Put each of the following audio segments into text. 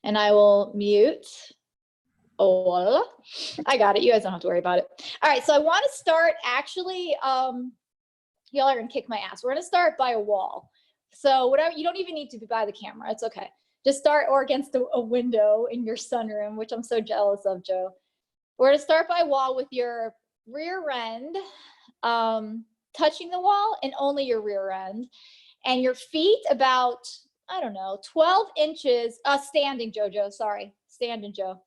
And I will mute. Oh, I got it. You guys don't have to worry about it. All right, so I want to start actually, y'all are gonna kick my ass. We're gonna start by a wall. So whatever, you don't even need to be by the camera, it's okay. Just start or against a window in your sunroom, which I'm so jealous of, Joe. We're gonna start by a wall with your rear end touching the wall and only your rear end. And your feet about, I don't know, 12 inches, standing, Jojo, sorry, standing, Joe.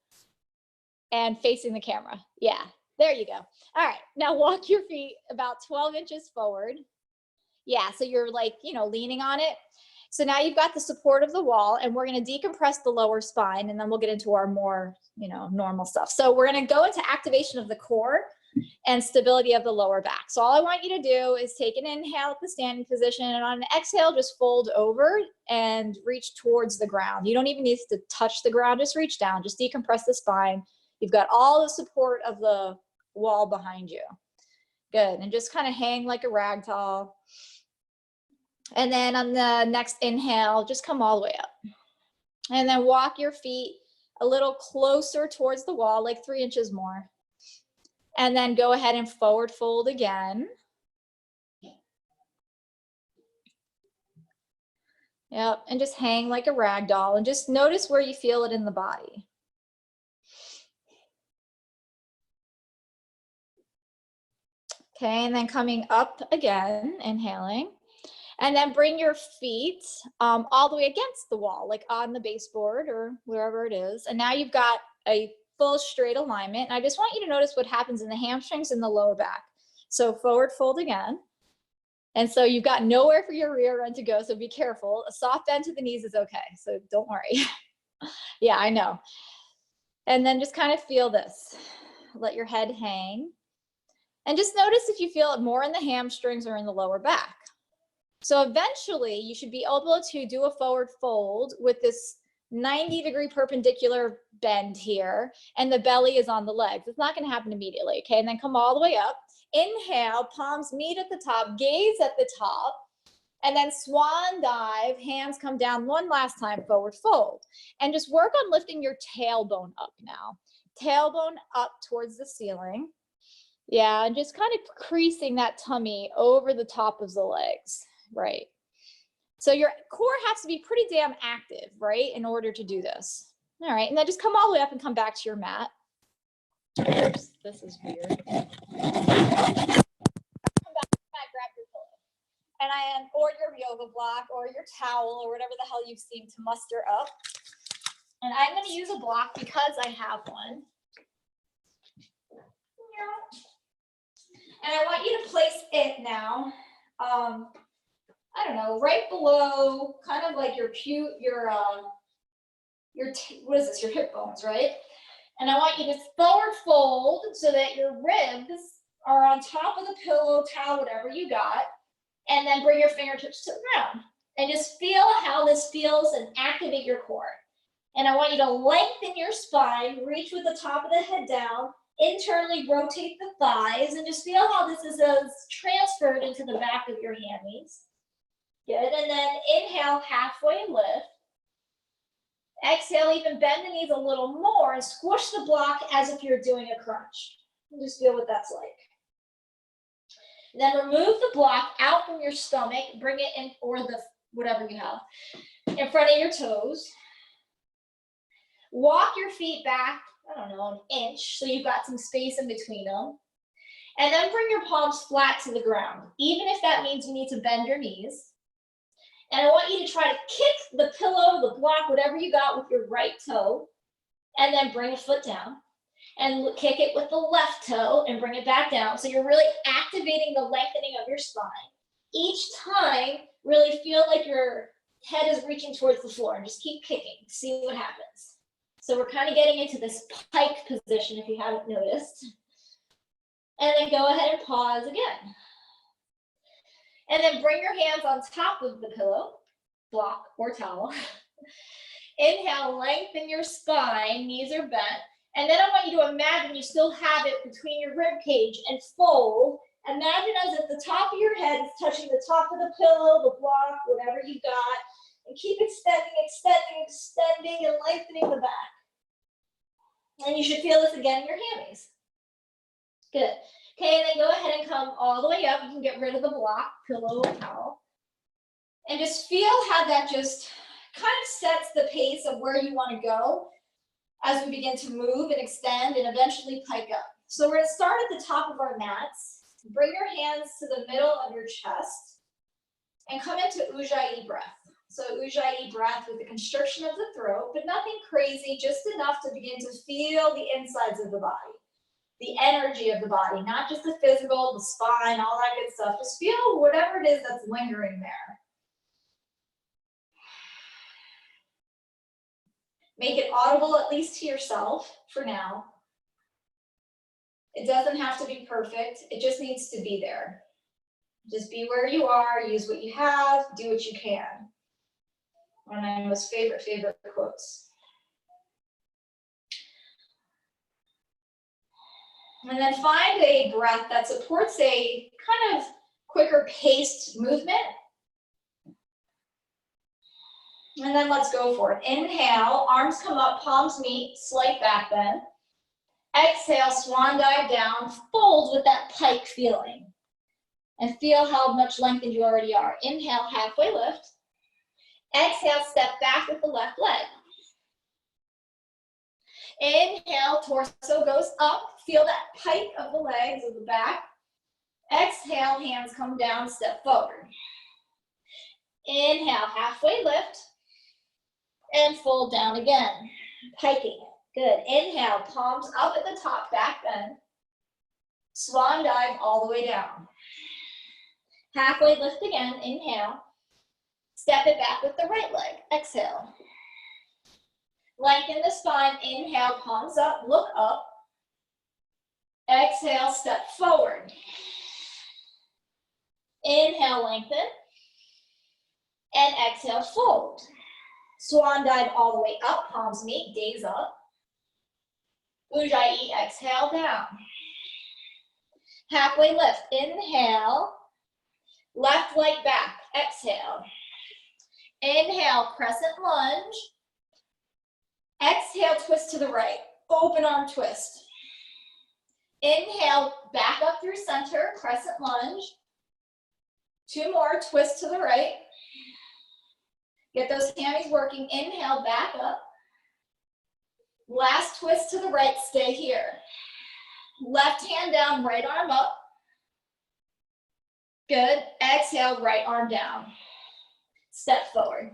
And facing the camera. Yeah, there you go. All right, now walk your feet about 12 inches forward. Yeah, so you're like, you know, leaning on it. So now you've got the support of the wall, and we're going to decompress the lower spine, and then we'll get into our more, you know, normal stuff. So we're going to go into activation of the core and stability of the lower back. So all I want you to do is take an inhale at the standing position, and on an exhale, just fold over and reach towards the ground. You don't even need to touch the ground, just reach down, just decompress the spine. You've got all the support of the wall behind you. Good, and just kind of hang like a rag doll. And then on the next inhale, just come all the way up. And then walk your feet a little closer towards the wall, like 3 inches more. And then go ahead and forward fold again. Yep, and just hang like a rag doll and just notice where you feel it in the body. Okay, and then coming up again, inhaling. And then bring your feet all the way against the wall, like on the baseboard or wherever it is. And now you've got a full straight alignment. And I just want you to notice what happens in the hamstrings and the lower back. So forward fold again. And so you've got nowhere for your rear end to go, so be careful. A soft bend to the knees is okay, so don't worry. Yeah, I know. And then just kind of feel this. Let your head hang. And just notice if you feel it more in the hamstrings or in the lower back. So eventually you should be able to do a forward fold with this 90-degree perpendicular bend here, and the belly is on the legs. It's not going to happen immediately, okay? And then come all the way up. Inhale, palms meet at the top, gaze at the top, and then swan dive, hands come down one last time, forward fold. And just work on lifting your tailbone up now. Tailbone up towards the ceiling. Yeah, and just kind of creasing that tummy over the top of the legs. Right. So your core has to be pretty damn active, right, in order to do this. All right, and then just come all the way up and come back to your mat. Oops, this is weird. Come back, grab your pillow. And or your yoga block or your towel or whatever the hell you seem to muster up. And I'm going to use a block because I have one. And I want you to place it now. I don't know, right below, kind of like your what is this? Your hip bones, right? And I want you to forward fold so that your ribs are on top of the pillow, towel, whatever you got, and then bring your fingertips to the ground. And just feel how this feels and activate your core. And I want you to lengthen your spine, reach with the top of the head down, internally rotate the thighs, and just feel how this is transferred into the back of your hammies. Good, and then inhale, halfway lift. Exhale, even bend the knees a little more and squish the block as if you're doing a crunch. And just feel what that's like. And then remove the block out from your stomach, bring it in, or the whatever you have, in front of your toes. Walk your feet back, I don't know, an inch, so you've got some space in between them. And then bring your palms flat to the ground, even if that means you need to bend your knees. And I want you to try to kick the pillow, the block, whatever you got with your right toe, and then bring a foot down. And kick it with the left toe and bring it back down. So you're really activating the lengthening of your spine. Each time, really feel like your head is reaching towards the floor, and just keep kicking, see what happens. So we're kind of getting into this pike position if you haven't noticed. And then go ahead and pause again. And then bring your hands on top of the pillow, block, or towel. Inhale, lengthen your spine, knees are bent. And then I want you to imagine you still have it between your rib cage and fold. Imagine as if the top of your head is touching the top of the pillow, the block, whatever you got. And keep extending, extending, extending, and lengthening the back. And you should feel this again in your hammies. Good. Okay, and then go ahead and come all the way up. You can get rid of the block, pillow, towel. And just feel how that just kind of sets the pace of where you want to go as we begin to move and extend and eventually pike up. So we're going to start at the top of our mats. Bring your hands to the middle of your chest and come into Ujjayi Breath. So Ujjayi Breath with the constriction of the throat, but nothing crazy, just enough to begin to feel the insides of the body, the energy of the body, not just the physical, the spine, all that good stuff. Just feel whatever it is that's lingering there. Make it audible, at least to yourself for now. It doesn't have to be perfect. It just needs to be there. Just be where you are, use what you have, do what you can. One of my most favorite quotes. And then find a breath that supports a kind of quicker paced movement. And then let's go for it. Inhale, arms come up, palms meet, slight back bend. Exhale, swan dive down, fold with that pike feeling. And feel how much lengthened you already are. Inhale, halfway lift. Exhale, step back with the left leg. Inhale, torso goes up. Feel that pike of the legs of the back. Exhale, hands come down, step forward. Inhale, halfway lift. And fold down again, piking it. Good. Inhale, palms up at the top, back bend. Swan dive all the way down. Halfway lift again, inhale. Step it back with the right leg, exhale. Lengthen the spine, inhale, palms up, look up. Exhale, step forward. Inhale, lengthen. And exhale, fold. Swan dive all the way up, palms meet, gaze up. Ujjayi, exhale, down. Halfway lift, inhale. Left leg back, exhale. Inhale, crescent lunge. Exhale, twist to the right, open arm twist. Inhale, back up through center, crescent lunge. Two more, twist to the right. Get those hammies working. Inhale, back up. Last twist to the right, stay here. Left hand down, right arm up. Good. Exhale, right arm down. Step forward.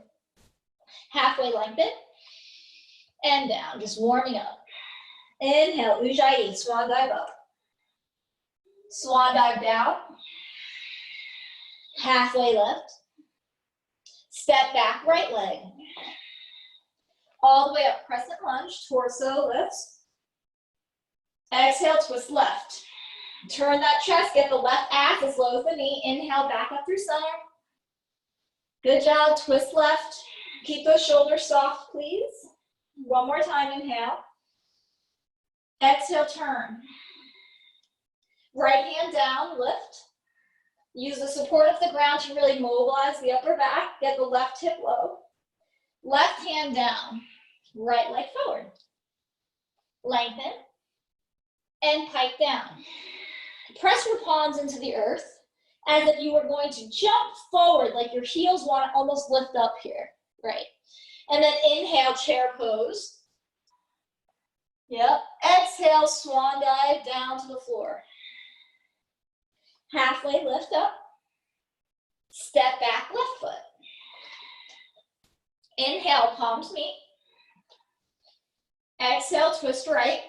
Halfway lengthen. And down, just warming up. Inhale, Ujjayi, swan dive up. Swan dive down. Halfway lift. Step back, right leg. All the way up, crescent lunge, torso lifts. Exhale, twist left. Turn that chest, get the left ass as low as the knee. Inhale, back up through center. Good job, twist left. Keep those shoulders soft, please. One more time, inhale. Exhale, turn. Right hand down, lift. Use the support of the ground to really mobilize the upper back. Get the left hip low. Left hand down. Right leg forward. Lengthen. And pike down. Press your palms into the earth as if you were going to jump forward, like your heels want to almost lift up here. Right. And then inhale, chair pose. Yep. Exhale, swan dive down to the floor. Halfway lift up. Step back, left foot. Inhale, palms meet. Exhale, twist right.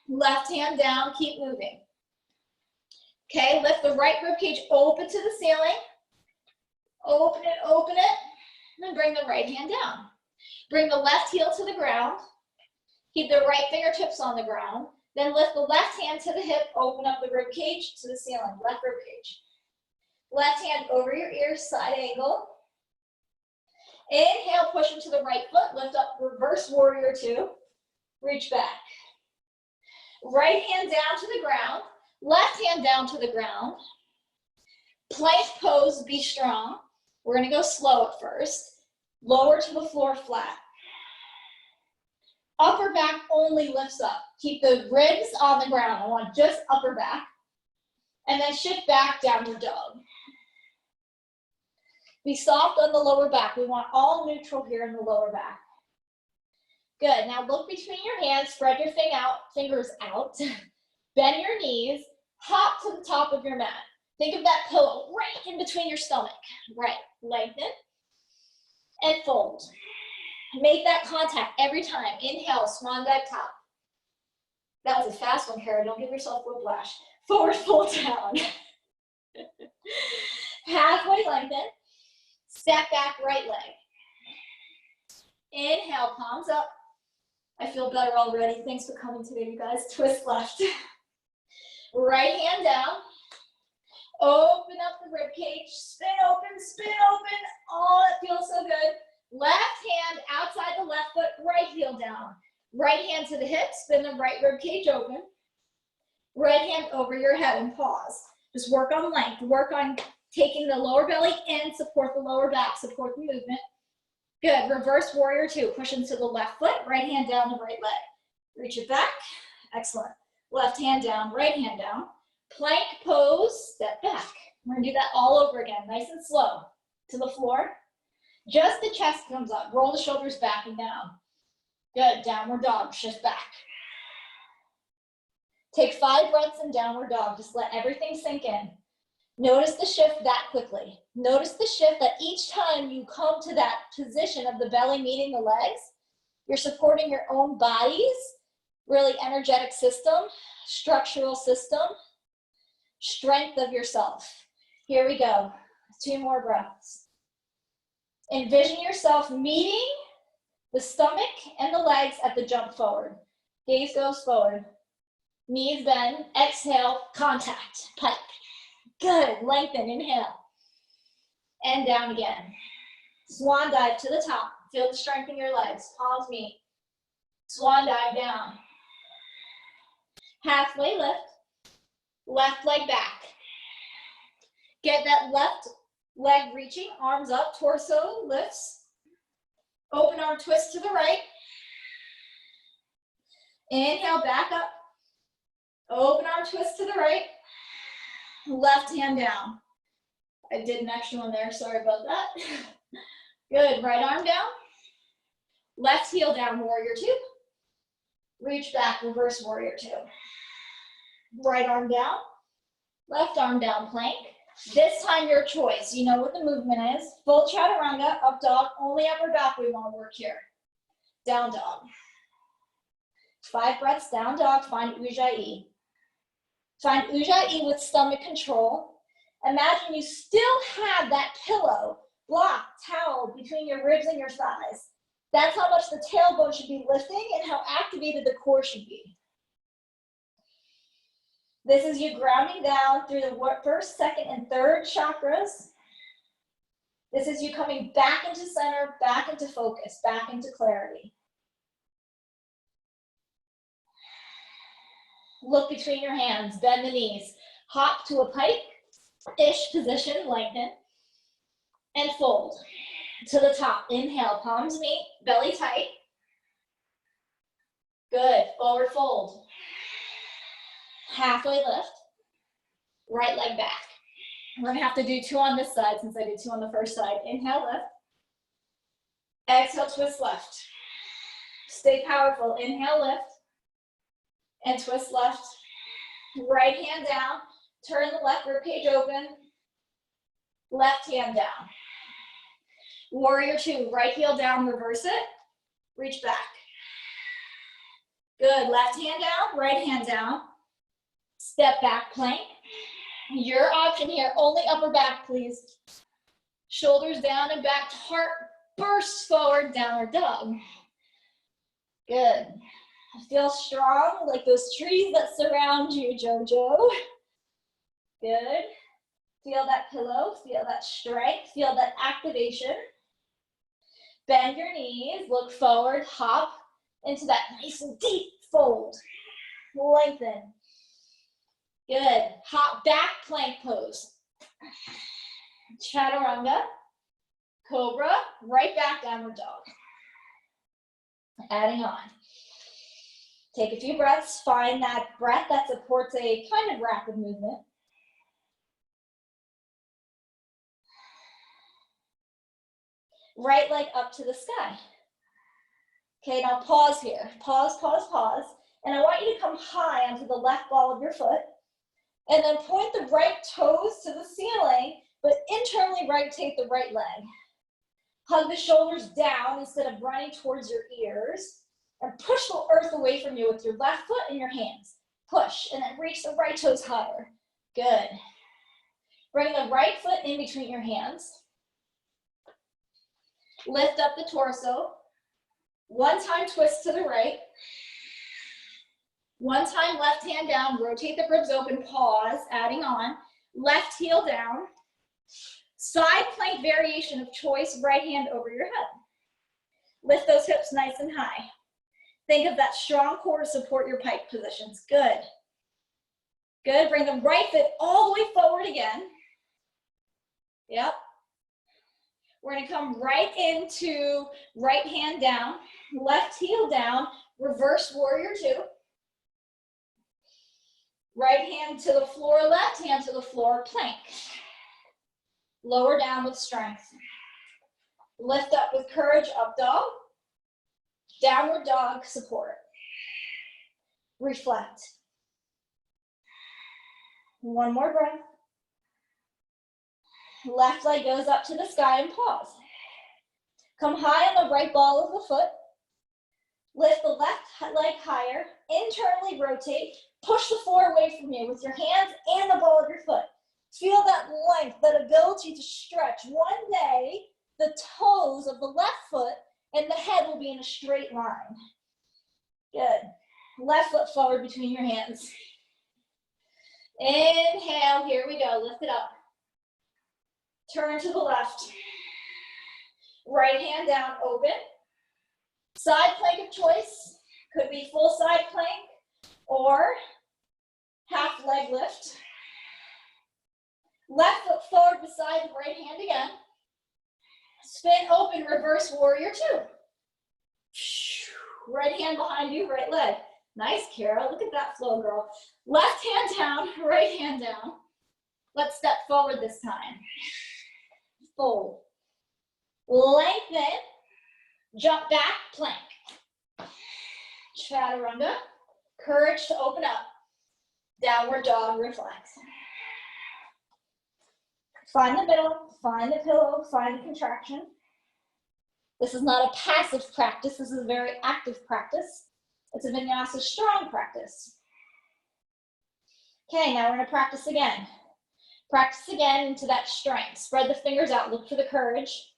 Left hand down, keep moving. Okay, lift the right ribcage open to the ceiling. Open it, and bring the right hand down. Bring the left heel to the ground. Keep the right fingertips on the ground. Then lift the left hand to the hip, open up the ribcage to the ceiling, left ribcage. Left hand over your ears, side angle. Inhale, push into the right foot, lift up, reverse warrior two. Reach back. Right hand down to the ground, left hand down to the ground. Plank pose, be strong. We're gonna go slow at first. Lower to the floor flat. Upper back only lifts up. Keep the ribs on the ground. I want just upper back. And then shift back, downward dog. Be soft on the lower back. We want all neutral here in the lower back. Good. Now look between your hands. Spread your fingers out. Bend your knees. Hop to the top of your mat. Think of that pillow right in between your stomach. Right. Lengthen. And fold. Make that contact every time. Inhale, swan dive top. That was a fast one, Kara. Don't give yourself whiplash. Forward fold down. Halfway lengthen. Step back, right leg. Inhale, palms up. I feel better already. Thanks for coming today, you guys. Twist left. Right hand down. Open up the rib cage. Spin open, spin open. Oh, it feels so good. Left hand outside the left foot, right heel down. Right hand to the hip, spin the right rib cage open. Right hand over your head and pause. Just work on length. Work on taking the lower belly in, support the lower back, support the movement. Good. Reverse warrior two. Push into the left foot, right hand down the right leg. Reach it back. Excellent. Left hand down, right hand down. Plank pose, step back. We're gonna do that all over again, nice and slow. To the floor. Just the chest comes up. Roll the shoulders back and down. Good. Downward dog. Shift back. Take 5 breaths in downward dog. Just let everything sink in. Notice the shift that quickly. Notice the shift that each time you come to that position of the belly meeting the legs, you're supporting your own body's really energetic system, structural system, strength of yourself. Here we go. 2 more breaths. Envision yourself meeting the stomach and the legs at the jump forward. Gaze goes forward. Knees bend. Exhale, contact. Pike. Good. Lengthen. Inhale. And down again. Swan dive to the top. Feel the strength in your legs. Palms meet. Swan dive down. Halfway lift. Left leg back. Get that left leg reaching. Arms up. Torso lifts. Open arm twist to the right. Inhale, back up. Open arm twist to the right. Left hand down. I did an extra one there, sorry about that. Good, right arm down. Left heel down, warrior two. Reach back, reverse warrior two. Right arm down. Left arm down, plank. This time your choice. You know what the movement is. Full chaturanga, up dog, only upper back we want to work here. Down dog. 5 breaths, down dog, find Ujjayi. Find Ujjayi with stomach control. Imagine you still have that pillow, block, towel between your ribs and your thighs. That's how much the tailbone should be lifting and how activated the core should be. This is you grounding down through the first, second, and third chakras. This is you coming back into center, back into focus, back into clarity. Look between your hands, bend the knees. Hop to a pike-ish position, lengthen, and fold. To the top, inhale, palms meet, belly tight. Good, forward fold. Halfway lift, right leg back. We're gonna have to do 2 on this side since I did 2 on the first side. Inhale, lift. Exhale, twist left. Stay powerful, inhale, lift. And twist left. Right hand down, turn the left rib cage open. Left hand down. Warrior two, right heel down, reverse it. Reach back. Good, left hand down, right hand down. Step back plank. Your option here, only upper back, please. Shoulders down and back, heart bursts forward, downward dog. Good. Feel strong, like those trees that surround you, Jojo. Good. Feel that pillow, feel that strength, feel that activation. Bend your knees, look forward, hop into that nice and deep fold. Lengthen. Good. Hop back plank pose. Chaturanga. Cobra, right back, downward dog. Adding on. Take a few breaths, find that breath that supports a kind of rapid movement. Right leg up to the sky. Okay, now pause here. Pause, pause, pause. And I want you to come high onto the left ball of your foot. And then point the right toes to the ceiling, but internally rotate the right leg. Hug the shoulders down instead of running towards your ears. And push the earth away from you with your left foot and your hands. Push, and then reach the right toes higher. Good. Bring the right foot in between your hands. Lift up the torso. One time twist to the right. One time left hand down, rotate the ribs open, pause, adding on. Left heel down. Side plank variation of choice, right hand over your head. Lift those hips nice and high. Think of that strong core to support your pike positions. Good. Good. Bring the right foot all the way forward again. Yep. We're going to come right into right hand down, left heel down, reverse warrior two. Right hand to the floor, left hand to the floor, plank. Lower down with strength. Lift up with courage, up dog. Downward dog, support. Reflect. One more breath. Left leg goes up to the sky and pause. Come high on the right ball of the foot. Lift the left leg higher. Internally rotate. Push the floor away from you with your hands and the ball of your foot. Feel that length, that ability to stretch. One day, the toes of the left foot and the head will be in a straight line. Good. Left foot forward between your hands. Inhale, here we go, lift it up. Turn to the left. Right hand down, open. Side plank of choice. Could be full side plank or half leg lift. Left foot forward beside the right hand again. Spin open, reverse warrior two. Right hand behind you, right leg. Nice, Kara. Look at that flow, girl. Left hand down, right hand down. Let's step forward this time. Fold. Lengthen. Jump back, plank. Chaturanga. Courage to open up. Downward dog, reflex. Find the middle, find the pillow, find the contraction. This is not a passive practice. This is a very active practice. It's a Vinyasa strong practice. Okay, now we're going to practice again. Practice again into that strength. Spread the fingers out, look for the courage.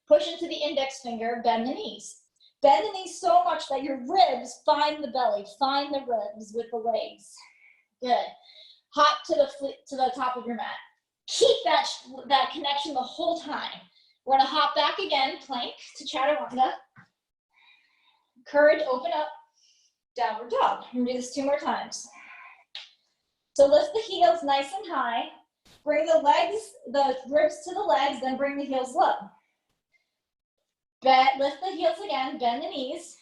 Push into the index finger, bend the knees. Bend the knees so much that your ribs find the belly, find the ribs with the legs. Good. Hop to the top of your mat. Keep that connection the whole time. We're going to hop back again, plank to Chaturanga. Courage, open up, downward dog. We're going to do this 2 more times. So lift the heels nice and high. Bring the ribs to the legs, then bring the heels low. Lift the heels again, bend the knees.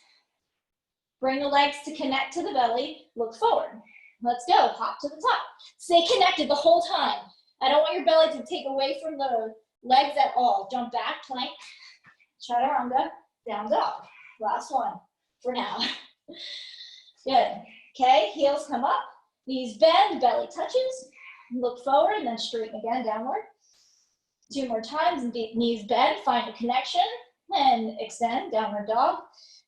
Bring the legs to connect to the belly, look forward. Let's go, hop to the top. Stay connected the whole time. I don't want your belly to take away from the legs at all. Jump back, plank, Chaturanga, down dog. Last one for now. Good. Okay, heels come up, knees bend, belly touches. Look forward and then straighten again, downward. 2 more times, knees bend, find a connection, and extend, downward dog.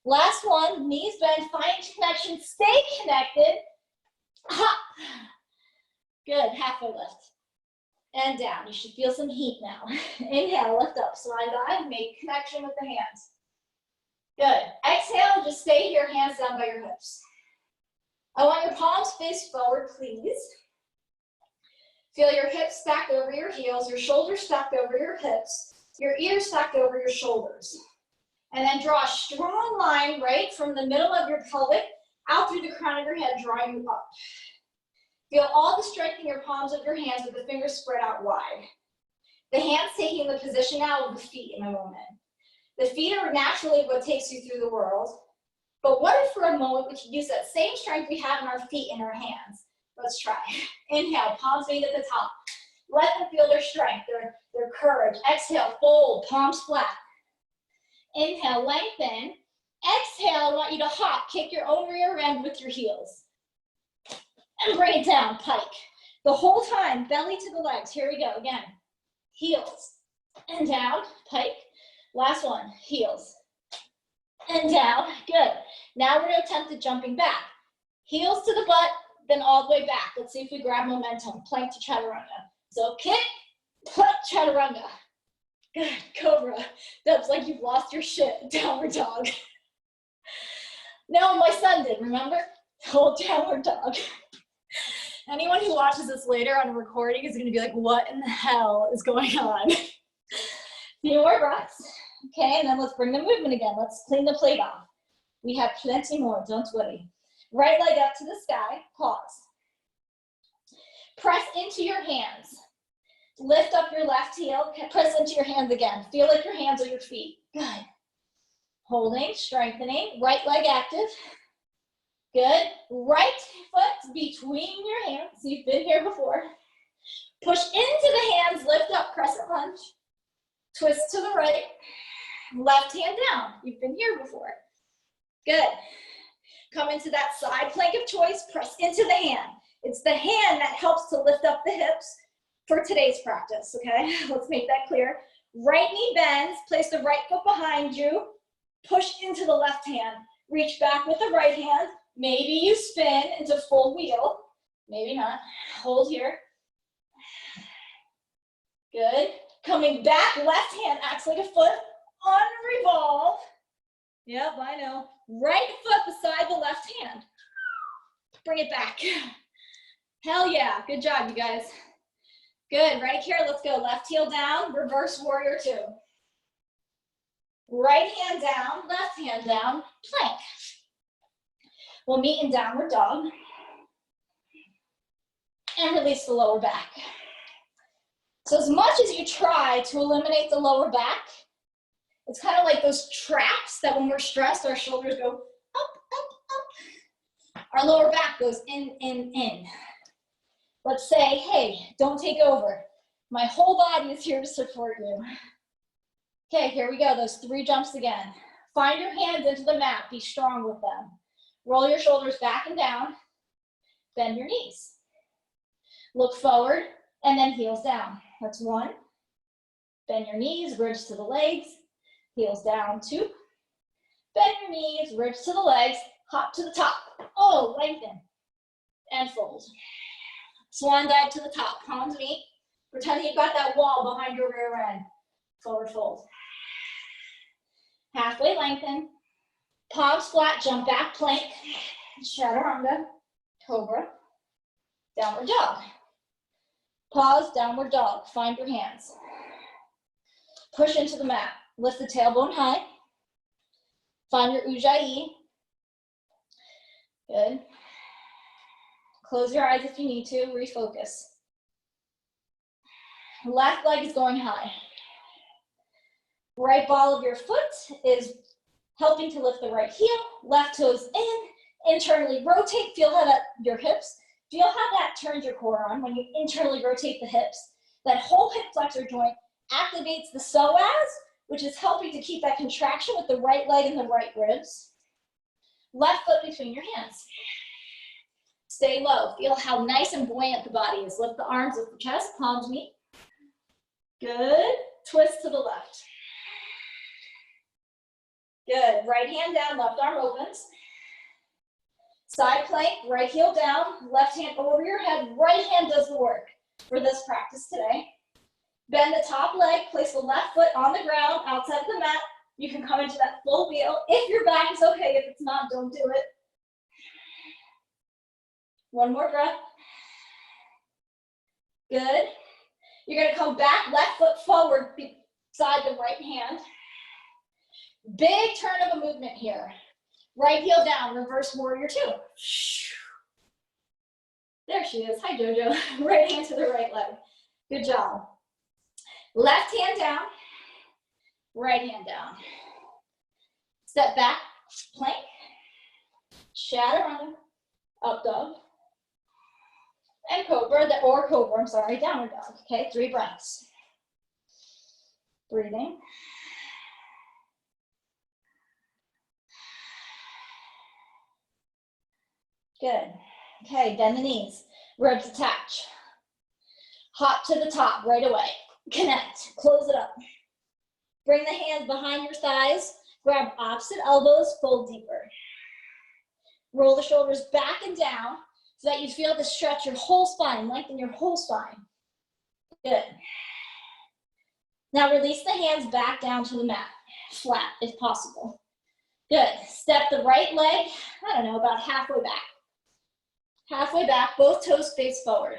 Last one, knees bend, find connection, stay connected. Hop. Good, halfway lift. And down, you should feel some heat now. Inhale, lift up, side eye, make connection with the hands. Good, exhale, just stay here, hands down by your hips. I want your palms face forward, please. Feel your hips stacked over your heels, your shoulders stacked over your hips, your ears stacked over your shoulders. And then draw a strong line right from the middle of your pelvic out through the crown of your head, drawing you up. Feel all the strength in your palms of your hands with the fingers spread out wide. The hands taking the position now of the feet in a moment. The feet are naturally what takes you through the world. But what if for a moment we could use that same strength we have in our feet and our hands? Let's try. Inhale, palms meet at the top. Let them feel their strength, their courage. Exhale, fold, palms flat. Inhale, lengthen. Exhale, I want you to hop. Kick your own rear end with your heels. And bring it down, pike. The whole time, belly to the legs. Here we go, again. Heels, and down, pike. Last one, heels, and down, good. Now we're gonna attempt at jumping back. Heels to the butt, then all the way back. Let's see if we grab momentum, plank to chaturanga. So kick, plank, chaturanga. Good, cobra. That's like you've lost your shit, downward dog. No, my son did, remember? Hold downward dog. Anyone who watches this later on a recording is gonna be like, what in the hell is going on? Few more breaths. Okay, and then let's bring the movement again. Let's clean the plate off. We have plenty more, don't worry. Right leg up to the sky, pause. Press into your hands. Lift up your left heel, press into your hands again. Feel like your hands are your feet. Good. Holding, strengthening, right leg active. Good. Right foot between your hands. You've been here before. Push into the hands, lift up, crescent lunge. Twist to the right. Left hand down. You've been here before. Good. Come into that side plank of choice. Press into the hand. It's the hand that helps to lift up the hips for today's practice, okay? Let's make that clear. Right knee bends. Place the right foot behind you. Push into the left hand. Reach back with the right hand. Maybe you spin into full wheel. Maybe not. Hold here. Good. Coming back, left hand acts like a foot. Unrevolve. Yep, I know. Right foot beside the left hand. Bring it back. Hell yeah. Good job, you guys. Good. Right here, let's go. Left heel down, reverse warrior two. Right hand down, left hand down, plank. We'll meet in downward dog. And release the lower back. So as much as you try to eliminate the lower back, it's kind of like those traps that when we're stressed, our shoulders go up, up, up. Our lower back goes in, in. Let's say, hey, don't take over. My whole body is here to support you. Okay, here we go, those 3 jumps again. Find your hands into the mat, be strong with them. Roll your shoulders back and down, bend your knees. Look forward, and then heels down. That's 1. Bend your knees, ribs to the legs, heels down, 2. Bend your knees, ribs to the legs, hop to the top. Oh, lengthen, and fold. Swan dive to the top, palms meet. Pretend you've got that wall behind your rear end. Forward fold. Halfway lengthen. Palms flat, jump back, plank. Chaturanga, cobra. Downward dog. Pause, downward dog. Find your hands. Push into the mat. Lift the tailbone high. Find your Ujjayi. Good. Close your eyes if you need to. Refocus. Left leg is going high. Right ball of your foot is helping to lift the right heel. Left toes in. Internally rotate. Feel how that, your hips. Feel how that turns your core on when you internally rotate the hips. That whole hip flexor joint activates the psoas, which is helping to keep that contraction with the right leg and the right ribs. Left foot between your hands. Stay low. Feel how nice and buoyant the body is. Lift the arms, lift the chest, palms meet. Good. Twist to the left. Good. Right hand down, left arm opens. Side plank, right heel down, left hand over your head, right hand does the work for this practice today. Bend the top leg, place the left foot on the ground outside of the mat. You can come into that full wheel. If your back is okay, if it's not, don't do it. One more breath. Good. You're gonna come back, left foot forward beside the right hand. Big turn of a movement here. Right heel down, reverse warrior two. There she is. Hi, Jojo. Right hand to the right leg. Good job. Left hand down, right hand down. Step back, plank, chaturanga, up dog, and cobra, I'm sorry, downward dog. Okay, 3 breaths. Breathing. Good. Okay, bend the knees, ribs attach. Hop to the top right away. Connect, close it up. Bring the hands behind your thighs, grab opposite elbows, fold deeper. Roll the shoulders back and down so that you feel to stretch your whole spine, lengthen your whole spine. Good. Now release the hands back down to the mat, flat if possible. Good. Step the right leg, I don't know, about halfway back. Halfway back, both toes face forward.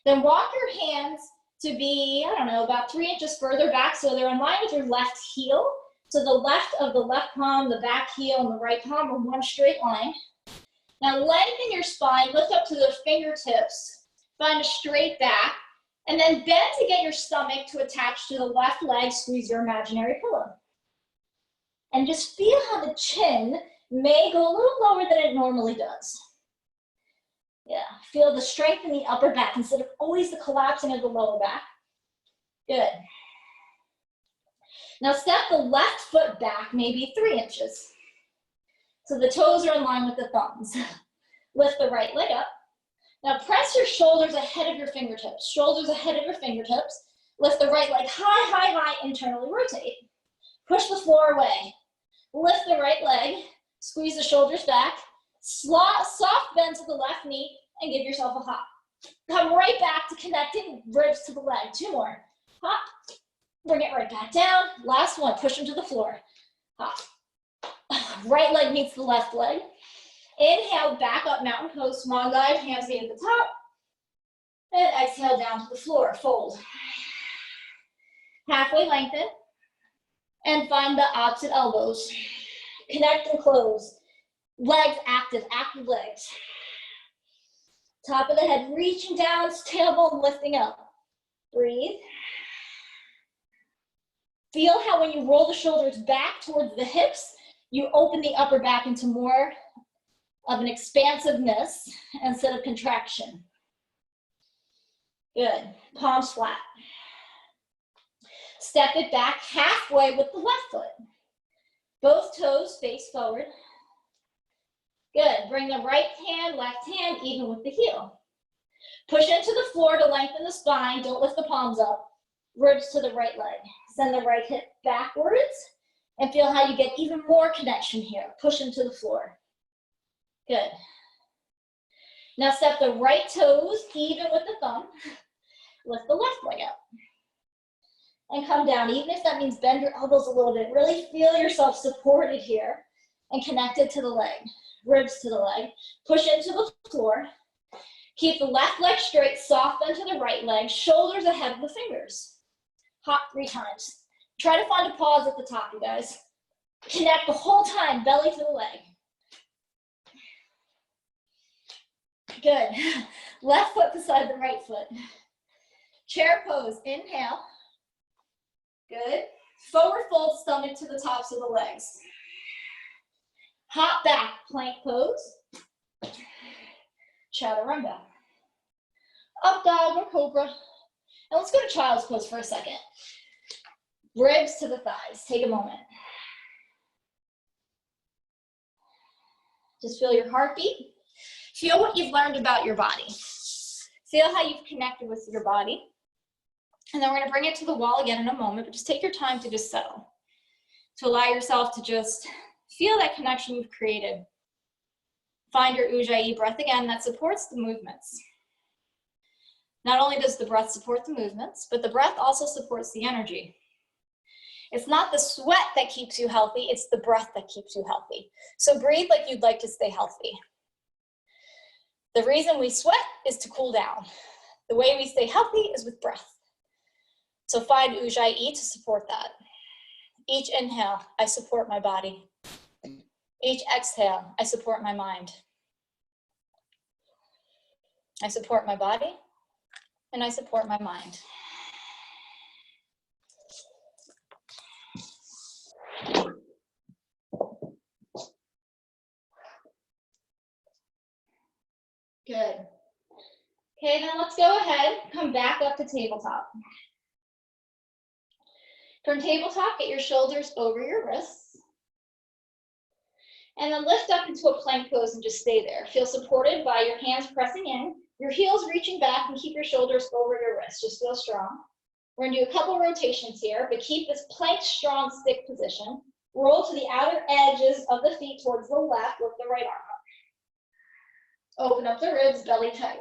Then walk your hands to be, I don't know, about 3 inches further back so they're in line with your left heel. So the left of the left palm, the back heel, and the right palm are one straight line. Now lengthen your spine, lift up to the fingertips, find a straight back, and then bend to get your stomach to attach to the left leg, squeeze your imaginary pillow. And just feel how the chin may go a little lower than it normally does. Yeah, feel the strength in the upper back instead of always the collapsing of the lower back. Good. Now step the left foot back maybe 3 inches. So the toes are in line with the thumbs. Lift the right leg up. Now press your shoulders ahead of your fingertips. Shoulders ahead of your fingertips. Lift the right leg high, high, high, internally rotate. Push the floor away. Lift the right leg, squeeze the shoulders back. Soft bend to the left knee and give yourself a hop. Come right back to connecting ribs to the leg. 2 more. Hop. Bring it right back down. Last one. Push them to the floor. Hop. Right leg meets the left leg. Inhale, back up, mountain pose, small guide, hands meet at the top. And exhale down to the floor. Fold. Halfway lengthen. And find the opposite elbows. Connect and close. Legs active, active legs. Top of the head reaching down, tailbone lifting up. Breathe. Feel how when you roll the shoulders back towards the hips, you open the upper back into more of an expansiveness instead of contraction. Good. Palms flat. Step it back halfway with the left foot. Both toes face forward. Good. Bring the right hand, left hand, even with the heel. Push into the floor to lengthen the spine. Don't lift the palms up. Ribs to the right leg. Send the right hip backwards and feel how you get even more connection here. Push into the floor. Good. Now step the right toes even with the thumb. Lift the left leg up. And come down, even if that means bend your elbows a little bit. Really feel yourself supported here and connected to the leg. Ribs to the leg. Push into the floor. Keep the left leg straight, soft bend to the right leg, shoulders ahead of the fingers. Hop 3 times. Try to find a pause at the top, you guys. Connect the whole time, belly to the leg. Good. Left foot beside the right foot. Chair pose, inhale. Good. Forward fold stomach to the tops of the legs. Hop back, plank pose. Chaturanga. Up dog or cobra. And let's go to child's pose for a second. Ribs to the thighs. Take a moment. Just feel your heartbeat. Feel what you've learned about your body. Feel how you've connected with your body. And then we're going to bring it to the wall again in a moment, but just take your time to just settle. To allow yourself to just feel that connection you've created. Find your Ujjayi breath again that supports the movements. Not only does the breath support the movements, but the breath also supports the energy. It's not the sweat that keeps you healthy, it's the breath that keeps you healthy. So breathe like you'd like to stay healthy. The reason we sweat is to cool down. The way we stay healthy is with breath. So find Ujjayi to support that. Each inhale, I support my body. Each exhale, I support my mind. I support my body, and I support my mind. Good. Okay, then let's go ahead, come back up to tabletop. From tabletop, get your shoulders over your wrists. And then lift up into a plank pose and just stay there. Feel supported by your hands pressing in, your heels reaching back, and keep your shoulders over your wrists. Just feel strong. We're gonna do a couple rotations here, but keep this plank strong stick position. Roll to the outer edges of the feet towards the left, lift the right arm up. Open up the ribs, belly tight.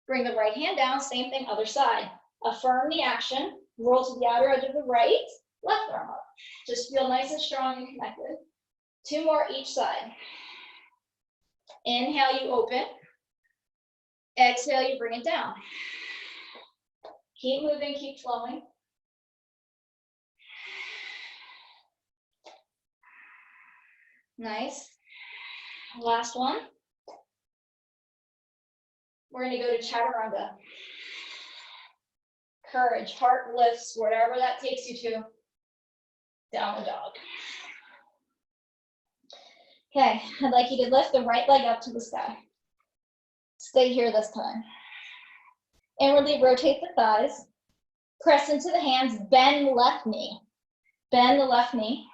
Bring the right hand down, same thing, other side. Affirm the action, roll to the outer edge of the right, left arm up. Just feel nice and strong and connected. 2 more each side. Inhale, you open. Exhale, you bring it down. Keep moving, keep flowing. Nice. Last one. We're going to go to Chaturanga. Courage, heart lifts, whatever that takes you to. Downward dog. Okay, I'd like you to lift the right leg up to the sky. Stay here this time. Inwardly rotate the thighs. Press into the hands, bend the left knee. Bend the left knee.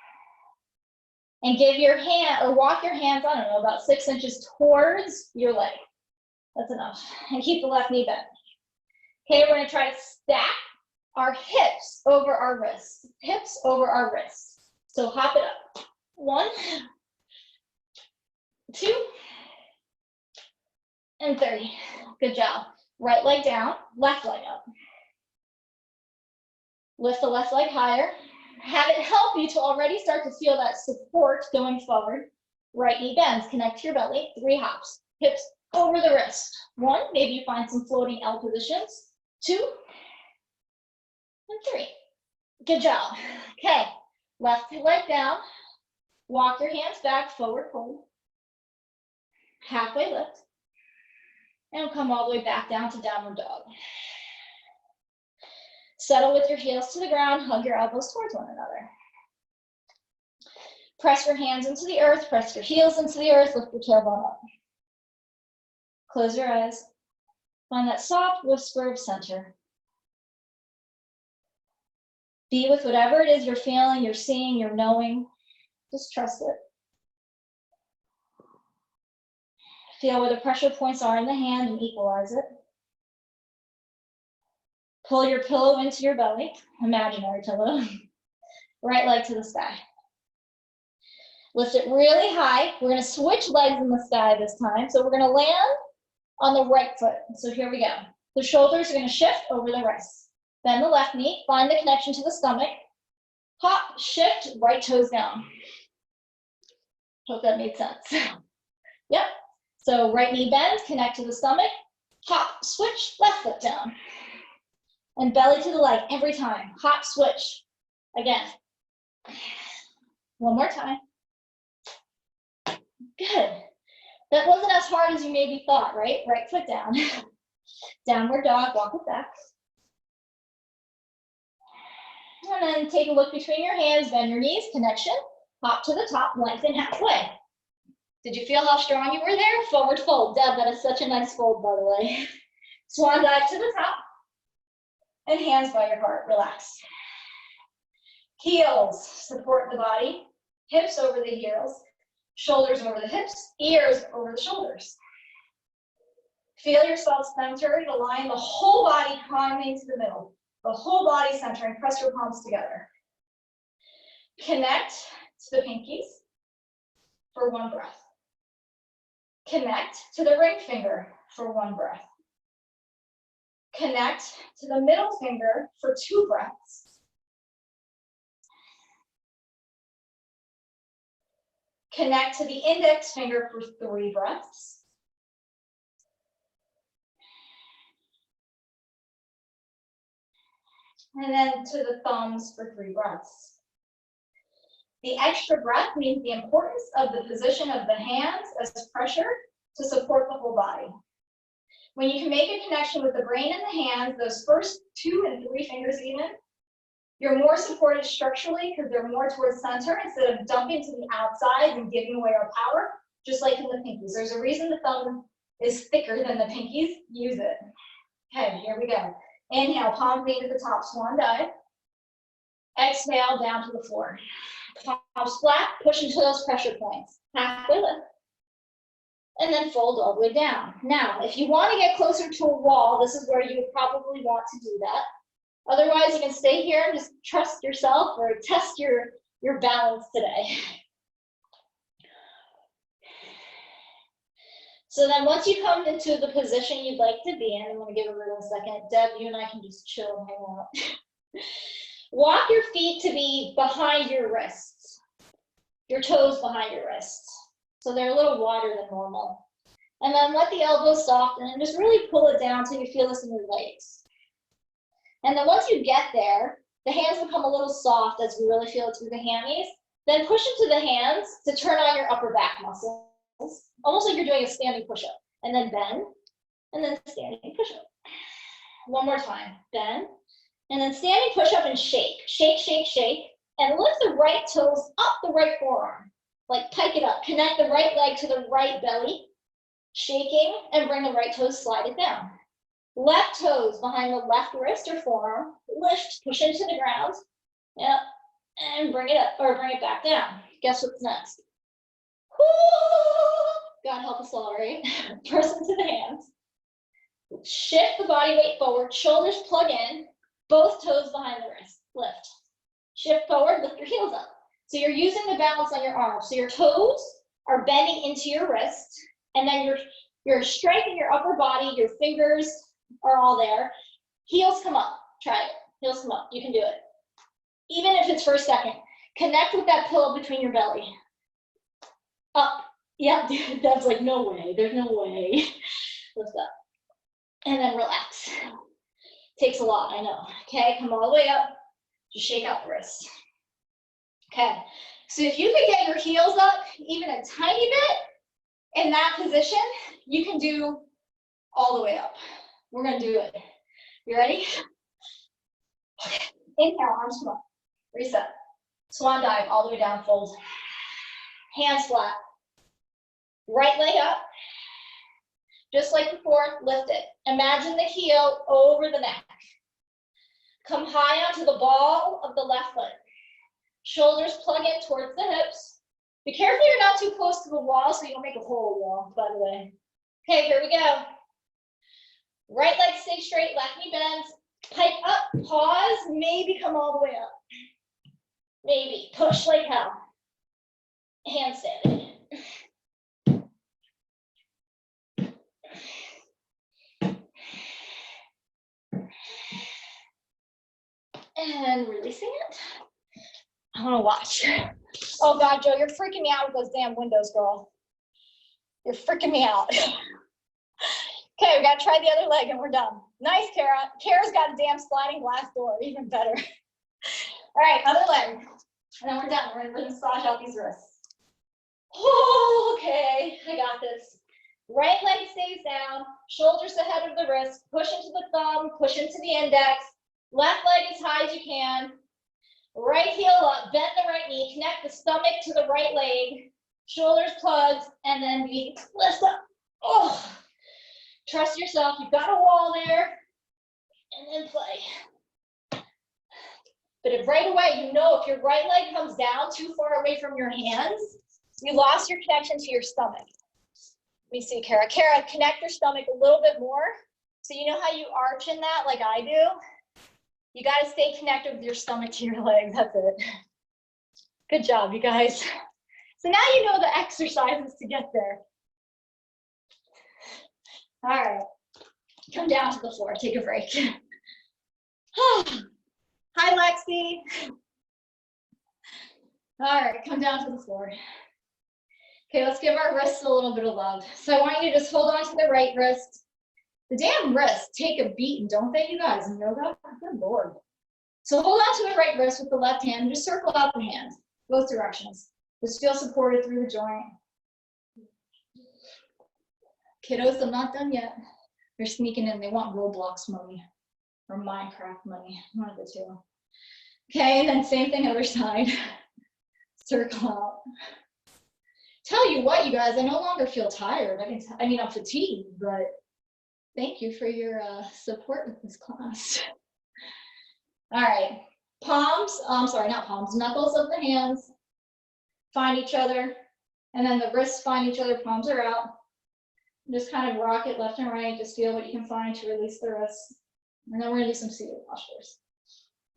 And give your hand, or walk your hands, I don't know, about 6 inches towards your leg. That's enough. And keep the left knee bent. Okay, we're gonna try to stack our hips over our wrists. Hips over our wrists. So hop it up. 1, 2, and 3. Good job. Right leg down, left leg up. Lift the left leg higher. Have it help you to already start to feel that support going forward. Right knee bends, connect to your belly. 3 hops. Hips over the wrist. 1, maybe you find some floating L positions. 2, and 3. Good job. Okay, left leg down. Walk your hands back, forward fold. Halfway lift. And come all the way back down to downward dog. Settle with your heels to the ground, hug your elbows towards one another. Press your hands into the earth, press your heels into the earth, lift your tailbone up. Close your eyes. Find that soft whisper of center. Be with whatever it is you're feeling, you're seeing, you're knowing. Just trust it. Feel where the pressure points are in the hand and equalize it. Pull your pillow into your belly, imaginary pillow. Right leg to the sky. Lift it really high. We're gonna switch legs in the sky this time. So we're gonna land on the right foot. So here we go. The shoulders are gonna shift over the wrists. Bend the left knee, find the connection to the stomach. Hop, shift, right toes down. Hope that made sense. Yep. So right knee bends, connect to the stomach. Hop, switch, left foot down. And belly to the leg every time. Hop, switch. Again. 1 more time. Good. That wasn't as hard as you maybe thought, right? Right foot down. Downward dog, walk it back. And then take a look between your hands, bend your knees, connection. Hop to the top, lengthen halfway. Did you feel how strong you were there? Forward fold. Deb, that is such a nice fold, by the way. Swan dive to the top. And hands by your heart, relax. Heels, support the body. Hips over the heels. Shoulders over the hips. Ears over the shoulders. Feel yourself centered, align the whole body coming to the middle. The whole body centering, press your palms together. Connect to the pinkies for 1 breath. Connect to the ring finger for 1 breath. Connect to the middle finger for 2 breaths. Connect to the index finger for 3 breaths. And then to the thumbs for 3 breaths. The extra breath means the importance of the position of the hands as pressure to support the whole body. When you can make a connection with the brain and the hands, those first 2 and 3 fingers even, you're more supported structurally because they're more towards center instead of dumping to the outside and giving away our power, just like in the pinkies. There's a reason the thumb is thicker than the pinkies, use it. Okay, here we go. Inhale, palms meet at the top, swan dive. Exhale, down to the floor. Palms flat, push into those pressure points. Halfway lift. And then fold all the way down. Now, if you want to get closer to a wall, this is where you would probably want to do that. Otherwise, you can stay here and just trust yourself or test your balance today. So then once you come into the position you'd like to be in, I'm going to give everyone a second. Deb, you and I can just chill and hang out. Walk your feet to be behind your wrists. Your toes behind your wrists. So they're a little wider than normal. And then let the elbows soften and just really pull it down till you feel this in your legs. And then once you get there, the hands become a little soft as we really feel it through the hammies. Then push into the hands to turn on your upper back muscles. Almost like you're doing a standing push-up. And then bend, and then standing push-up. One more time, bend, and then standing push-up and shake. Shake, shake, shake, and lift the right toes up the right forearm. Like pike it up, connect the right leg to the right belly, shaking, and bring the right toes, slide it down. Left toes behind the left wrist or forearm, lift, push into the ground, yep, and bring it up, or bring it back down. Guess what's next? God help us all, right? Press into the hands. Shift the body weight forward, shoulders plug in, both toes behind the wrist, lift. Shift forward, lift your heels up. So you're using the balance on your arms. So your toes are bending into your wrist, and then your strength in your upper body, your fingers are all there. Heels come up, try it. Heels come up, you can do it. Even if it's for a second, connect with that pillow between your belly. Up, yeah, that's like, no way, there's no way. Lift up, and then relax. Takes a lot, I know. Okay, come all the way up, just shake out the wrists. Okay, so if you could get your heels up even a tiny bit in that position, you can do all the way up. We're gonna do it. You ready? Okay. Inhale, arms come up, reset. Swan dive, all the way down, fold. Hands flat. Right leg up. Just like before, lift it. Imagine the heel over the neck. Come high onto the ball of the left leg. Shoulders plug in towards the hips. Be careful you're not too close to the wall so you don't make a hole wall, by the way. Okay, here we go. Right leg stay straight, left knee bends. Pike up, pause, maybe come all the way up. Maybe, push like hell. Handstand. And releasing it. I want to watch. Oh God, Joe, you're freaking me out with those damn windows, girl. You're freaking me out. Okay, we gotta try the other leg and we're done. Nice, Kara. Kara's got a damn sliding glass door, even better. All right, other leg. And then we're done. We're gonna massage out these wrists. Oh, okay, I got this. Right leg stays down, shoulders ahead of the wrist, push into the thumb, push into the index. Left leg as high as you can. Right heel up, bend the right knee, connect the stomach to the right leg, shoulders plugged, and then we lift up. Oh, trust yourself, you've got a wall there, and then play. But if right away, you know if your right leg comes down too far away from your hands, you lost your connection to your stomach. Let me see, Kara. Kara, connect your stomach a little bit more. So you know how you arch in that like I do? You got to stay connected with your stomach to your legs. That's it. Good job, you guys. So now you know the exercises to get there. All right. Come down to the floor. Take a break. Hi, Lexi. All right, come down to the floor. Okay, let's give our wrists a little bit of love. So I want you to just hold on to the right wrist. The damn wrists take a beating, don't they, you guys? You know that? Good Lord. So hold on to the right wrist with the left hand and just circle out the hand, both directions. Just feel supported through the joint. Kiddos, I'm not done yet. They're sneaking in. They want Roblox money or Minecraft money, one of the two. Okay, and then same thing other side. Circle out. tell you what, you guys, I no longer feel tired. I mean, I'm fatigued, but thank you for your support with this class. All right, palms, sorry, not palms, knuckles of the hands find each other, and then the wrists find each other, palms are out. Just kind of rock it left and right, just feel what you can find to release the wrists. And then we're gonna do some seated postures.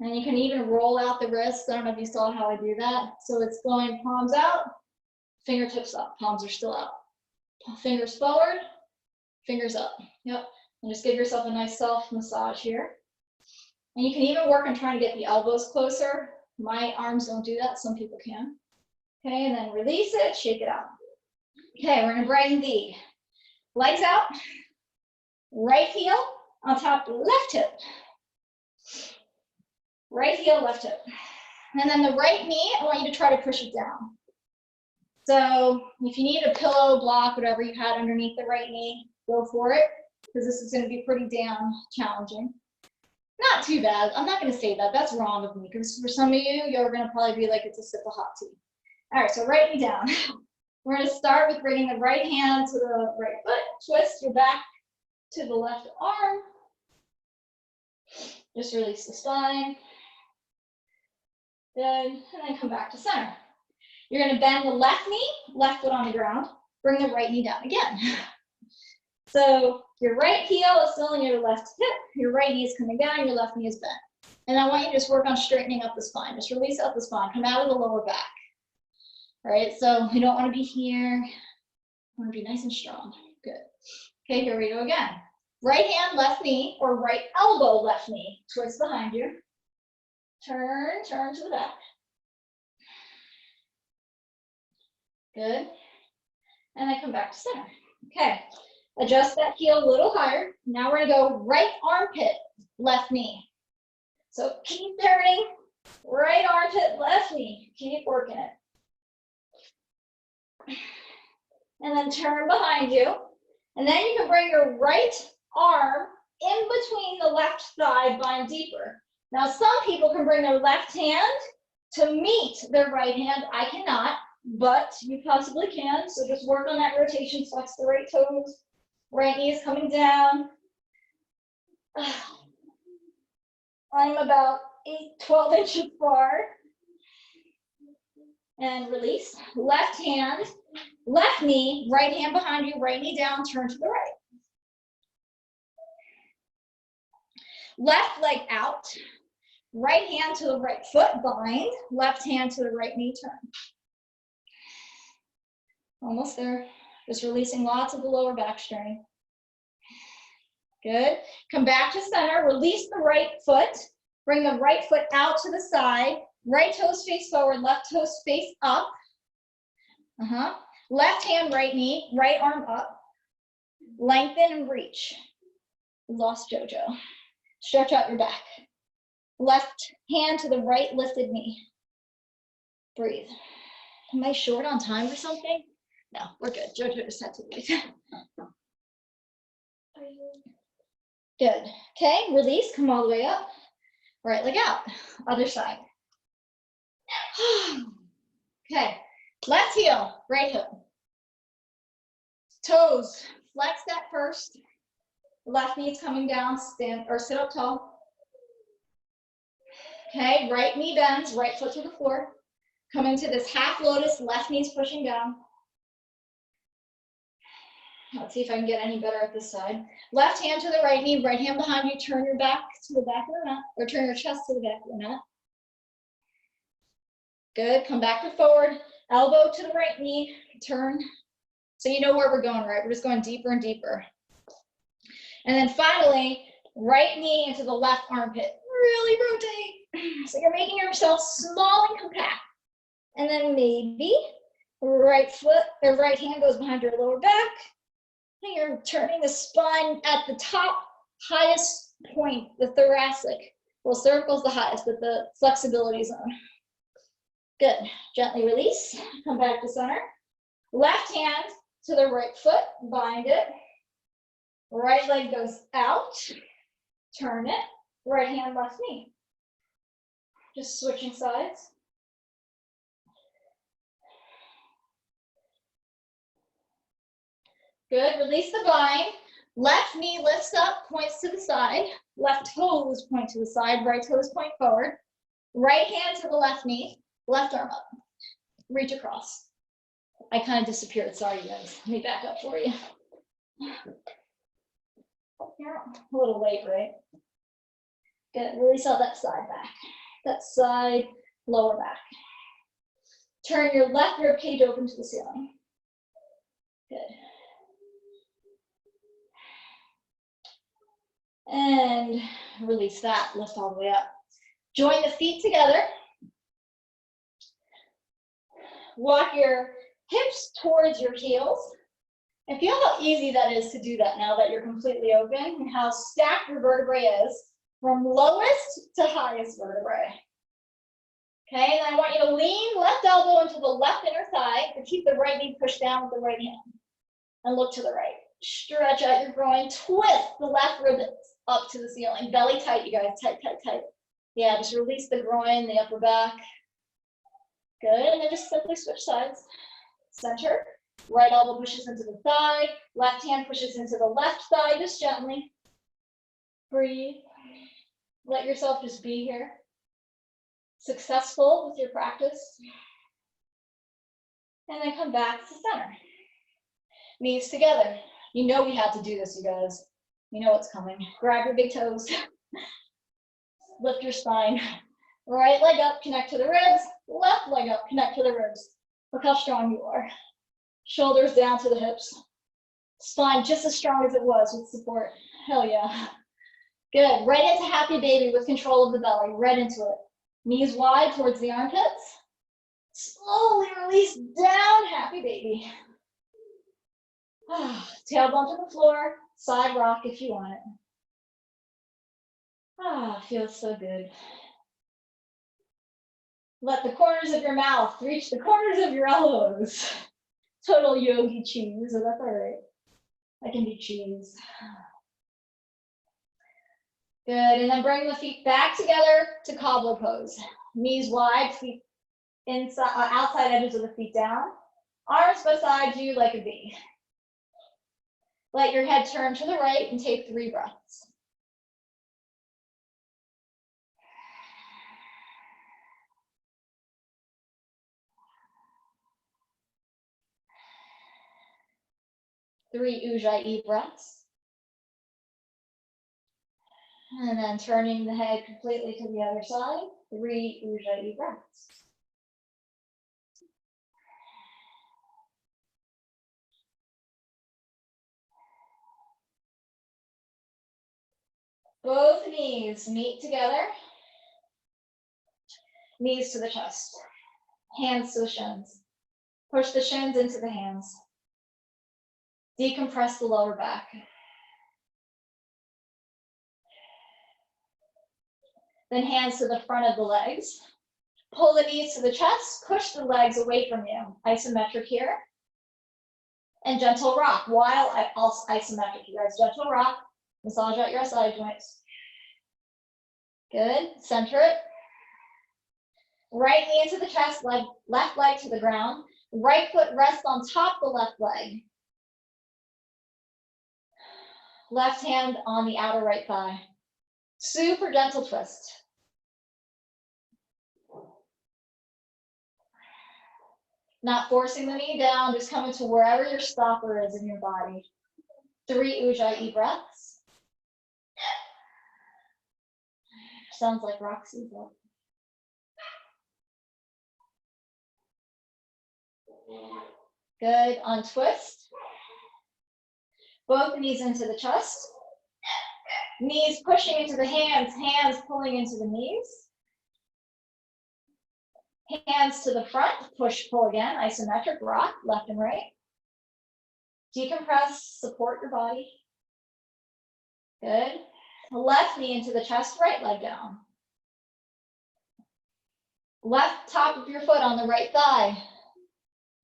And you can even roll out the wrists. I don't know if you saw how I do that. So it's going palms out, fingertips up, palms are still out. Fingers forward, fingers up. Yep, and just give yourself a nice self massage here. And you can even work on trying to get the elbows closer. My arms don't do that, some people can. Okay, and then release it, shake it out. Okay, we're gonna bring the legs out, right heel on top of the left hip. Right heel, left hip. And then the right knee, I want you to try to push it down. So if you need a pillow, block, whatever you had underneath the right knee, go for it, because this is gonna be pretty damn challenging. Not too bad. I'm not gonna say that. That's wrong of me, because for some of you, you're gonna probably be like, it's a sip of hot tea. All right, so right knee down. We're gonna start with bringing the right hand to the right foot, twist your back to the left arm. Just release the spine. Good, and then come back to center. You're gonna bend the left knee, left foot on the ground, bring the right knee down again. So your right heel is still in your left hip, your right knee is coming down, your left knee is bent. And I want you to just work on straightening up the spine. Just release up the spine, come out of the lower back. All right, so we don't wanna be here, we wanna be nice and strong. Good. Okay, here we go again. Right hand, left knee, or right elbow, left knee. Twist behind you. Turn to the back. Good. And then come back to center. Okay, adjust that heel a little higher. Now we're gonna go right armpit, left knee. So keep turning, right armpit, left knee. Keep working it. And then turn behind you. And then you can bring your right arm in between the left thigh, bind deeper. Now, some people can bring their left hand to meet their right hand. I cannot, but you possibly can. So just work on that rotation, flex the right toes. Right knee is coming down. I'm about 12 inches far. And release. Left hand, left knee, right hand behind you, right knee down, turn to the right. Left leg out, right hand to the right foot, bind, left hand to the right knee, turn. Almost there. Just releasing lots of the lower back strain. Good. Come back to center, release the right foot, bring the right foot out to the side, right toes face forward, left toes face up. Left hand, right knee, right arm up. Lengthen and reach. Lost JoJo. Stretch out your back. Left hand to the right lifted knee. Breathe. Am I short on time or something? No, we're good. JoJo just had to leave. Good. Okay, release, come all the way up. Right leg out. Other side. Okay, left heel, right hip. Toes, flex that first. Left knee is coming down, stand or sit up tall. Okay, right knee bends, right foot to the floor. Coming to this half lotus, left knee's pushing down. Let's see if I can get any better at this side. Left hand to the right knee, right hand behind you, turn your back to the back of the mat, or turn your chest to the back of the mat. Good, come back to forward, elbow to the right knee, turn. So you know where we're going, right? We're just going deeper and deeper. And then finally, right knee into the left armpit. Really rotate. So you're making yourself small and compact. And then maybe right foot or right hand goes behind your lower back. And you're turning the spine at the top, highest point, the thoracic. Well, cervical's the highest, but the flexibility zone. Good. Gently release. Come back to center. Left hand to the right foot. Bind it. Right leg goes out. Turn it. Right hand, left knee. Just switching sides. Good, release the bind. Left knee lifts up, points to the side. Left toes point to the side, right toes point forward. Right hand to the left knee, left arm up. Reach across. I kind of disappeared, sorry you guys. Let me back up for you. You're a little late, right? Good, release out that side back. That side, lower back. Turn your left rib cage open to the ceiling. Good. And release that, lift all the way up. Join the feet together. Walk your hips towards your heels. And feel how easy that is to do that now that you're completely open and how stacked your vertebrae is from lowest to highest vertebrae. Okay, and I want you to lean left elbow into the left inner thigh, but keep the right knee pushed down with the right hand. And look to the right. Stretch out your groin, twist the left rib up to the ceiling. Belly tight, you guys, tight, tight, tight. Yeah, just release the groin, the upper back. Good, and then just simply switch sides. Center, right elbow pushes into the thigh, left hand pushes into the left thigh, just gently. Breathe. Let yourself just be here. Successful with your practice. And then come back to center. Knees together. You know we have to do this, you guys. You know what's coming. Grab your big toes. Lift your spine. Right leg up, connect to the ribs. Left leg up, connect to the ribs. Look how strong you are. Shoulders down to the hips. Spine just as strong as it was with support. Hell yeah. Good. Right into happy baby with control of the belly. Right into it. Knees wide towards the armpits. Slowly release down, happy baby. Tailbone to the floor. Side rock if you want it. Feels so good. Let the corners of your mouth reach the corners of your elbows. Total yogi cheese, so that's all right. I can do cheese. Good, and then bring the feet back together to cobbler pose. Knees wide, feet inside, outside edges of the feet down. Arms beside you like a V. Let your head turn to the right and take 3 breaths. Three Ujjayi breaths. And then turning the head completely to the other side. 3 Ujjayi breaths. Both knees meet together. Knees to the chest. Hands to the shins. Push the shins into the hands. Decompress the lower back. Then hands to the front of the legs. Pull the knees to the chest. Push the legs away from you. Isometric here. And gentle rock while also isometric. You guys, gentle rock. Massage out your side joints. Good. Center it. Right knee into the chest, left leg to the ground. Right foot rests on top of the left leg. Left hand on the outer right thigh. Super gentle twist. Not forcing the knee down, just coming to wherever your stopper is in your body. 3 Ujjayi breaths. Sounds like Roxy. Good, on twist. Both knees into the chest. Knees pushing into the hands, hands pulling into the knees. Hands to the front, push, pull again, isometric rock, left and right. Decompress, support your body. Good. Left knee into the chest, right leg down. Left top of your foot on the right thigh.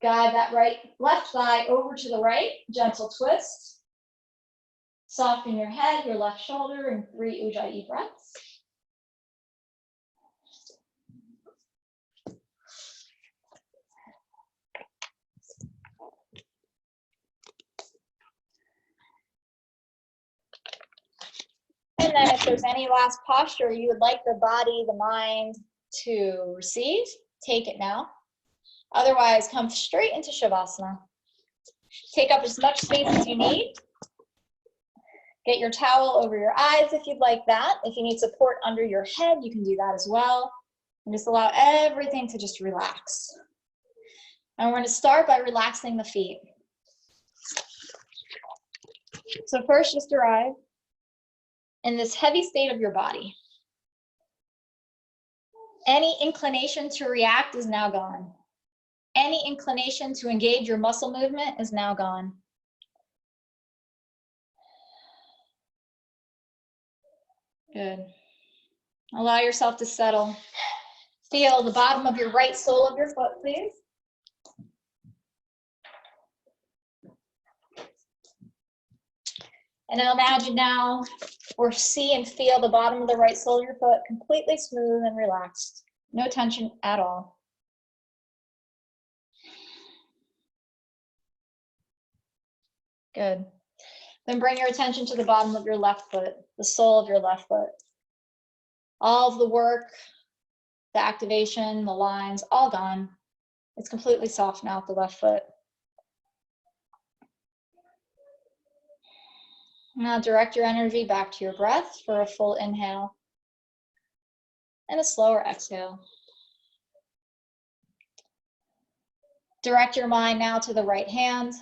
Guide that left thigh over to the right, gentle twist. Soften your head, your left shoulder, and 3 Ujjayi breaths. And then if there's any last posture you would like the body, the mind to receive, take it now. Otherwise, come straight into Shavasana. Take up as much space as you need. Get your towel over your eyes if you'd like that. If you need support under your head, you can do that as well. And just allow everything to just relax. And we're going to start by relaxing the feet. So first, just arrive in this heavy state of your body. Any inclination to react is now gone. Any inclination to engage your muscle movement is now gone. Good. Allow yourself to settle. Feel the bottom of your right sole of your foot, please. And then imagine now, or see and feel the bottom of the right sole of your foot completely smooth and relaxed. No tension at all. Good. Then bring your attention to the bottom of your left foot, the sole of your left foot. All of the work, the activation, the lines, all gone. It's completely soft now at the left foot. Now direct your energy back to your breath for a full inhale and a slower exhale. Direct your mind now to the right hand,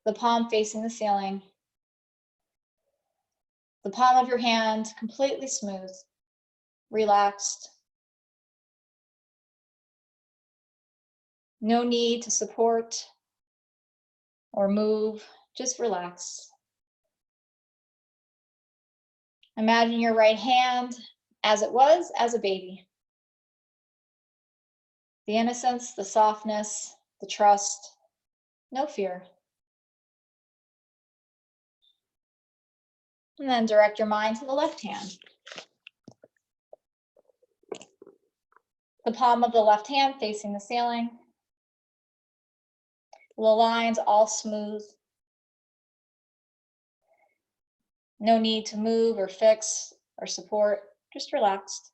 the palm facing the ceiling. The palm of your hand completely smooth, relaxed. No need to support or move, just relax. Imagine your right hand as it was as a baby. The innocence, the softness, the trust, no fear. And then direct your mind to the left hand. The palm of the left hand facing the ceiling. The lines all smooth. No need to move or fix or support, just relaxed.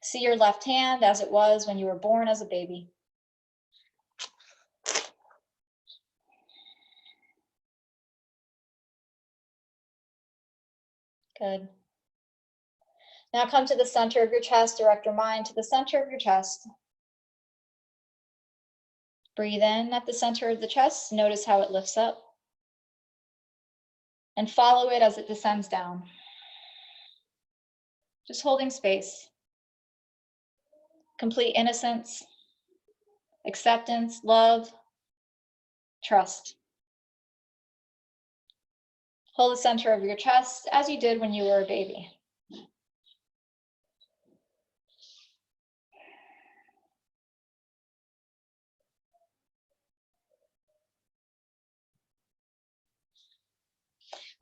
See your left hand as it was when you were born as a baby. Good. Now come to the center of your chest, direct your mind to the center of your chest. Breathe in at the center of the chest, notice how it lifts up. And follow it as it descends down. Just holding space. Complete innocence, acceptance, love, trust. Hold the center of your chest as you did when you were a baby.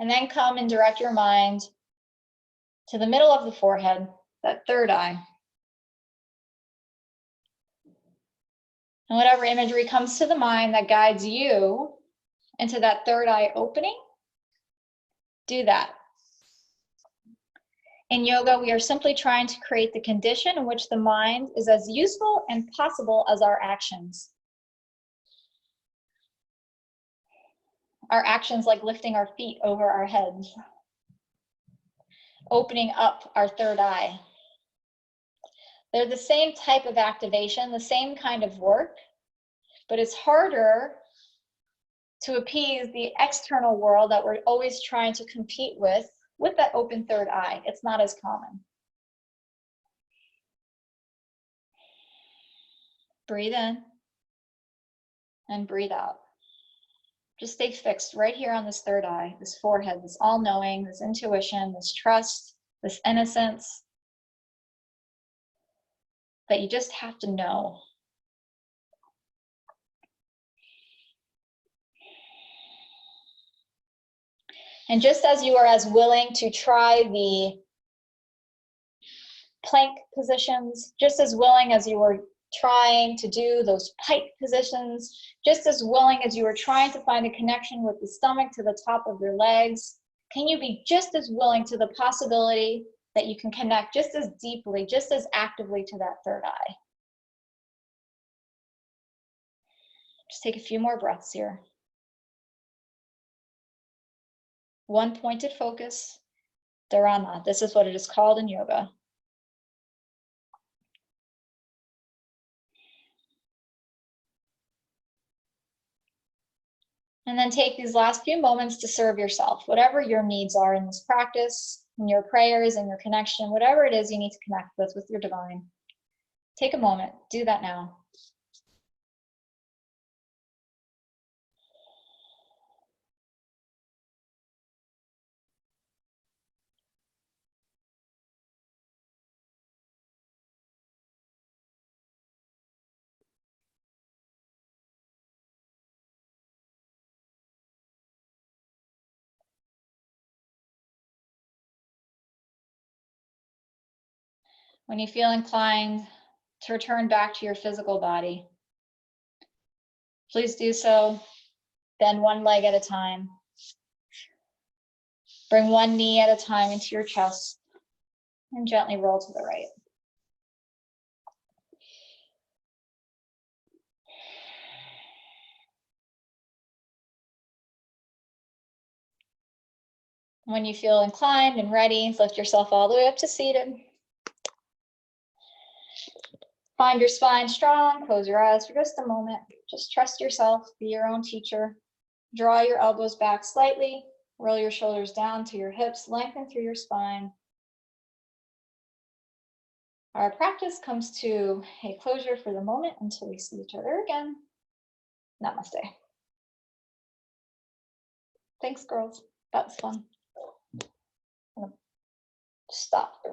And then come and direct your mind to the middle of the forehead, that third eye. And whatever imagery comes to the mind that guides you into that third eye opening, do that. In yoga, we are simply trying to create the condition in which the mind is as useful and possible as our actions. Our actions like lifting our feet over our heads, opening up our third eye. They're the same type of activation, the same kind of work, but it's harder to appease the external world that we're always trying to compete with that open third eye. It's not as common. Breathe in and breathe out. Just stay fixed right here on this third eye, this forehead, this all-knowing, this intuition, this trust, this innocence that you just have to know. And just as you are as willing to try the plank positions, just as willing as you were trying to do those pike positions, just as willing as you were trying to find a connection with the stomach to the top of your legs, Can you be just as willing to the possibility that you can connect just as deeply, just as actively to that third eye? Just take a few more breaths here. One pointed focus, dharana. This is what it is called in yoga. And then take these last few moments to serve yourself, whatever your needs are in this practice, in your prayers, in your connection, whatever it is you need to connect with your divine. Take a moment, do that now. When you feel inclined to return back to your physical body, please do so. Bend one leg at a time. Bring one knee at a time into your chest and gently roll to the right. When you feel inclined and ready, lift yourself all the way up to seated. Find your spine strong, close your eyes for just a moment. Just trust yourself, be your own teacher. Draw your elbows back slightly, roll your shoulders down to your hips, lengthen through your spine. Our practice comes to a closure for the moment until we see each other again. Namaste. Thanks, girls. That was fun. Stop the